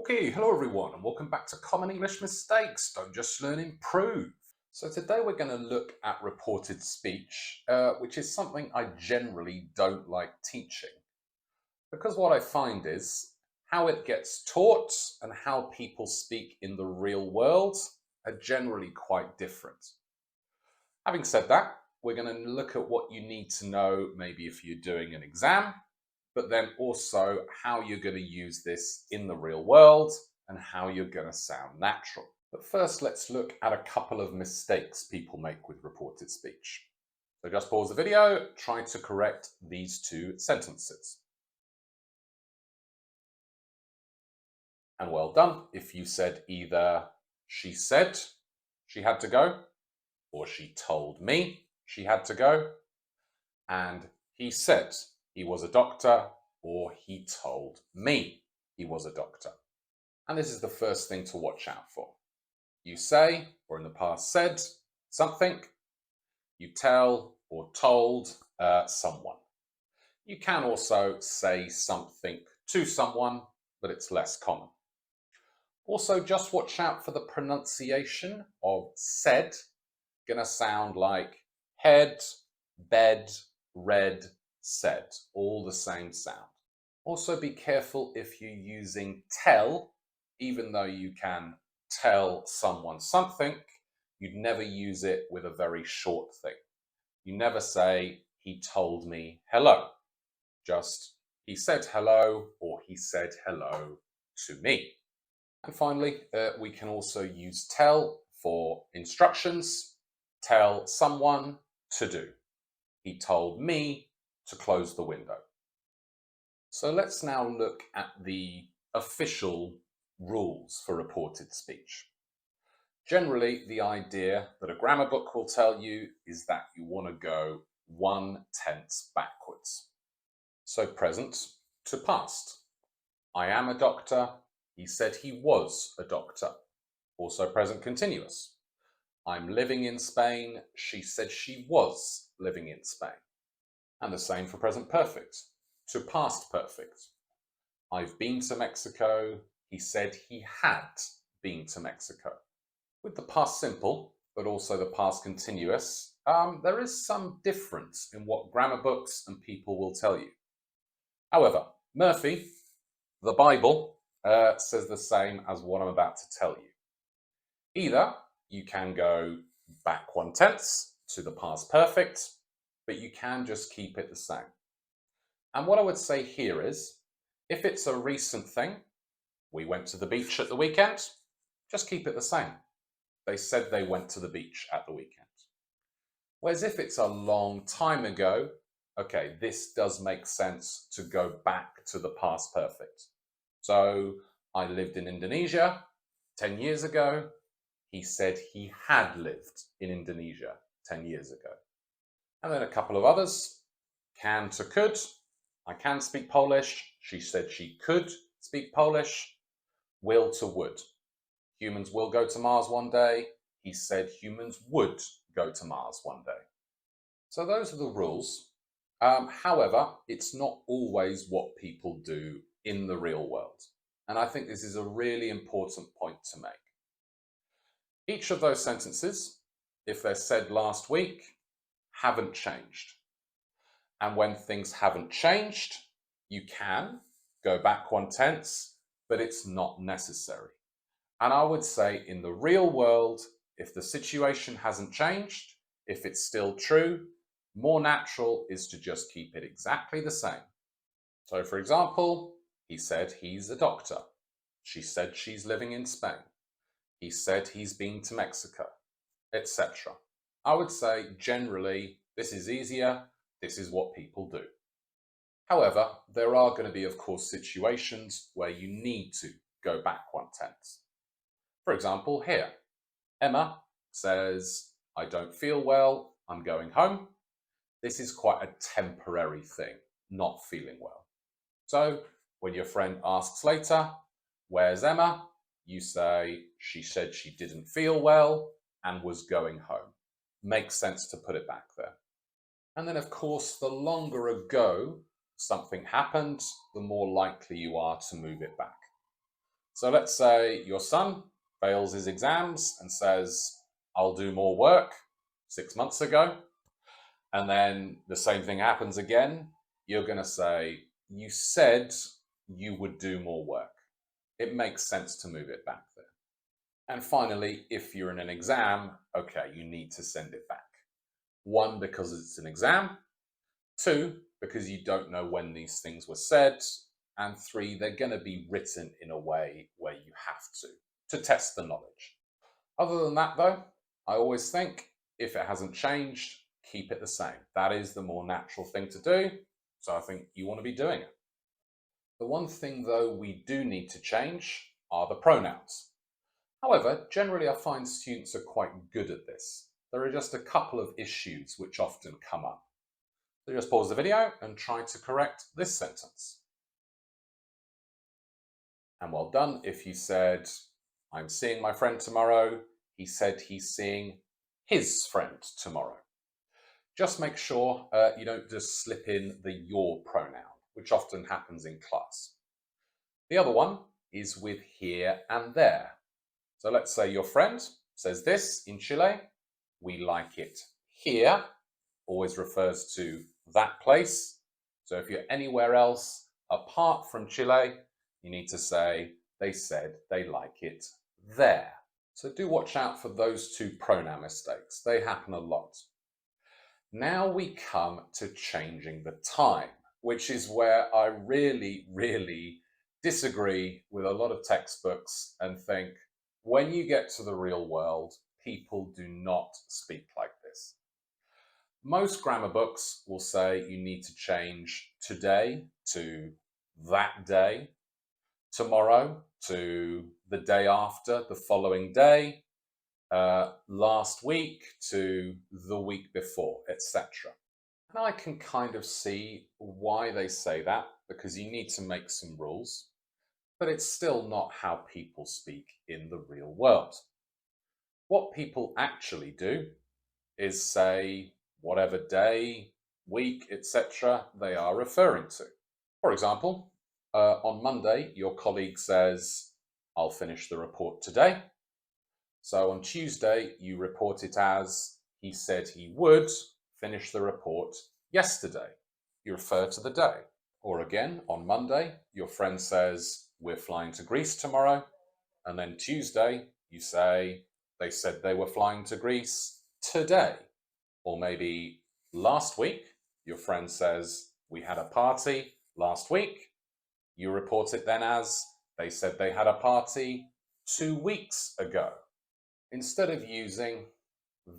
Okay, hello everyone, and welcome back to Common English Mistakes. Don't just learn, improve. So today we're going to look at reported speech, which is something I generally don't like teaching. Because what I find is how it gets taught and how people speak in the real world are generally quite different. Having said that, we're going to look at what you need to know maybe if you're doing an exam, but then also how you're going to use this in the real world and how you're going to sound natural. But first, let's look at a couple of mistakes people make with reported speech. So just pause the video, try to correct these two sentences. And well done if you said either she said she had to go, or she told me she had to go, and he said he was a doctor, or he told me he was a doctor. And this is the first thing to watch out for. You say, or in the past said, something. You tell or told someone. You can also say something to someone, but it's less common. Also, just watch out for the pronunciation of said. Gonna sound like head, bed, read, said, all the same sound. Also be careful if you're using tell, even though you can tell someone something, you'd never use it with a very short thing. You never say, he told me hello. Just, he said hello, or he said hello to me. And finally, we can also use tell for instructions. Tell someone to do. He told me to close the window. So let's now look at the official rules for reported speech. Generally, the idea that a grammar book will tell you is that you want to go 1/10 backwards. So present to past. I am a doctor. He said he was a doctor. Also present continuous. I'm living in Spain. She said she was living in Spain. And the same for present perfect. To past perfect. I've been to Mexico. He said he had been to Mexico. With the past simple, but also the past continuous, there is some difference in what grammar books and people will tell you. However, Murphy, the Bible, says the same as what I'm about to tell you. Either you can go back 1/10 to the past perfect, but you can just keep it the same. And what I would say here is, if it's a recent thing, we went to the beach at the weekend, just keep it the same. They said they went to the beach at the weekend. Whereas if it's a long time ago, okay, this does make sense to go back to the past perfect. So I lived in Indonesia 10 years ago. He said he had lived in Indonesia 10 years ago. And then a couple of others, can to could. I can speak Polish. She said she could speak Polish. Will to would. Humans will go to Mars one day. He said humans would go to Mars one day. So those are the rules. However, it's not always what people do in the real world. And I think this is a really important point to make. Each of those sentences, if they're said last week, haven't changed. And when things haven't changed, you can go back 1/10, but it's not necessary. And I would say in the real world, if the situation hasn't changed, if it's still true, more natural is to just keep it exactly the same. So for example, he said he's a doctor. She said she's living in Spain. He said he's been to Mexico, etc. I would say generally this is easier. This is what people do. However, there are going to be, of course, situations where you need to go back 1/10. For example, here, Emma says, I don't feel well, I'm going home. This is quite a temporary thing, not feeling well. So when your friend asks later, where's Emma? You say, she said she didn't feel well and was going home. Makes sense to put it back there. And then, of course, the longer ago something happened, the more likely you are to move it back. So let's say your son fails his exams and says, I'll do more work 6 months ago. And then the same thing happens again. You're going to say, you said you would do more work. It makes sense to move it back there. And finally, if you're in an exam, okay, you need to send it back. 1, because it's an exam. 2, because you don't know when these things were said. And 3, they're going to be written in a way where you have to test the knowledge. Other than that, though, I always think if it hasn't changed, keep it the same. That is the more natural thing to do. So I think you want to be doing it. The one thing, though, we do need to change are the pronouns. However, generally I find students are quite good at this. There are just a couple of issues which often come up. So just pause the video and try to correct this sentence. And well done if you said, I'm seeing my friend tomorrow. He said he's seeing his friend tomorrow. Just make sure you don't just slip in the your pronoun, which often happens in class. The other one is with here and there. So let's say your friend says this in Chile, we like it here, always refers to that place. So if you're anywhere else apart from Chile, you need to say, they said they like it there. So do watch out for those 2 pronoun mistakes. They happen a lot. Now we come to changing the time, which is where I really disagree with a lot of textbooks and think, when you get to the real world, people do not speak like this. Most grammar books will say you need to change today to that day, tomorrow to the day after, the following day, last week to the week before, etc. And I can kind of see why they say that, because you need to make some rules, but it's still not how people speak in the real world. What people actually do is say whatever day, week, etc. they are referring to. For example, on Monday, your colleague says, I'll finish the report today. So on Tuesday, you report it as, he said he would finish the report yesterday. You refer to the day. Or again, on Monday, your friend says, we're flying to Greece tomorrow. And then Tuesday, you say, they said they were flying to Greece today. Or maybe last week, your friend says, we had a party last week. You report it then as, they said they had a party 2 weeks ago. Instead of using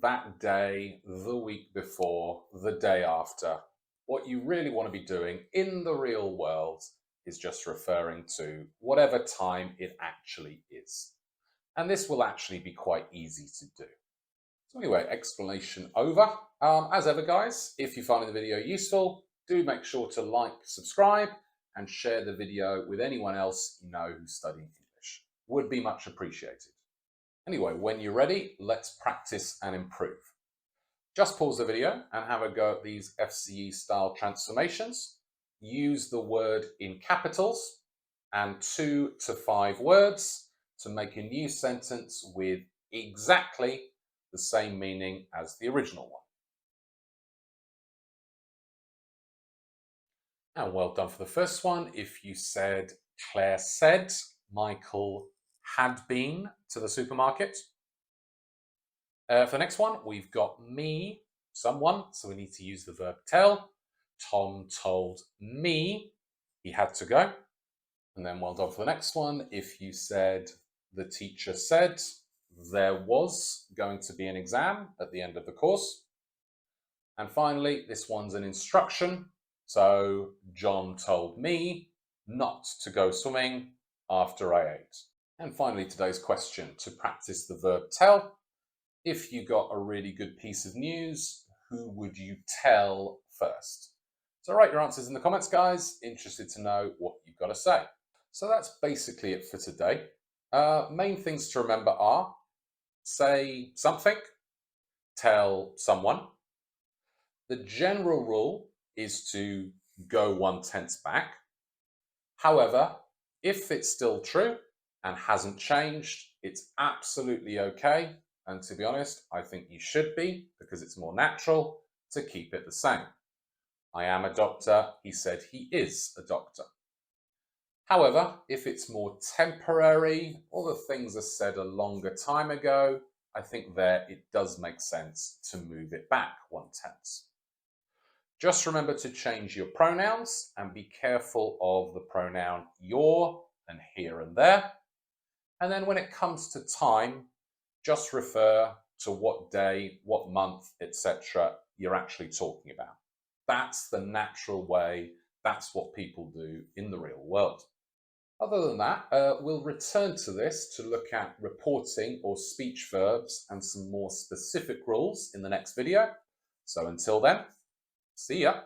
that day, the week before, the day after, what you really want to be doing in the real world is just referring to whatever time it actually is. And this will actually be quite easy to do. So anyway, explanation over. As ever, guys, if you find the video useful, do make sure to like, subscribe, and share the video with anyone else you know who's studying English. Would be much appreciated. Anyway, when you're ready, let's practice and improve. Just pause the video and have a go at these FCE style transformations. Use the word in capitals and 2 to 5 words to make a new sentence with exactly the same meaning as the original one. And well done for the first one. If you said, Claire said, Michael had been to the supermarket. For the next one, we've got me, someone, so we need to use the verb tell. Tom told me he had to go. And then well done for the next one. If you said, the teacher said, there was going to be an exam at the end of the course. And finally, this one's an instruction. So John told me not to go swimming after I ate. And finally, today's question, to practice the verb tell. If you got a really good piece of news, who would you tell first? So write your answers in the comments, guys. Interested to know what you've got to say. So that's basically it for today. Main things to remember are, say something, tell someone. The general rule is to go 1/10 back. However, if it's still true and hasn't changed, it's absolutely okay. And to be honest, I think you should be, because it's more natural to keep it the same. I am a doctor. He said he is a doctor. However, if it's more temporary or the things are said a longer time ago, I think there it does make sense to move it back one tense. Just remember to change your pronouns and be careful of the pronoun your and here and there. And then when it comes to time, just refer to what day, what month, etc. you're actually talking about. That's the natural way. That's what people do in the real world. Other than that, we'll return to this to look at reporting or speech verbs and some more specific rules in the next video. So until then, see ya.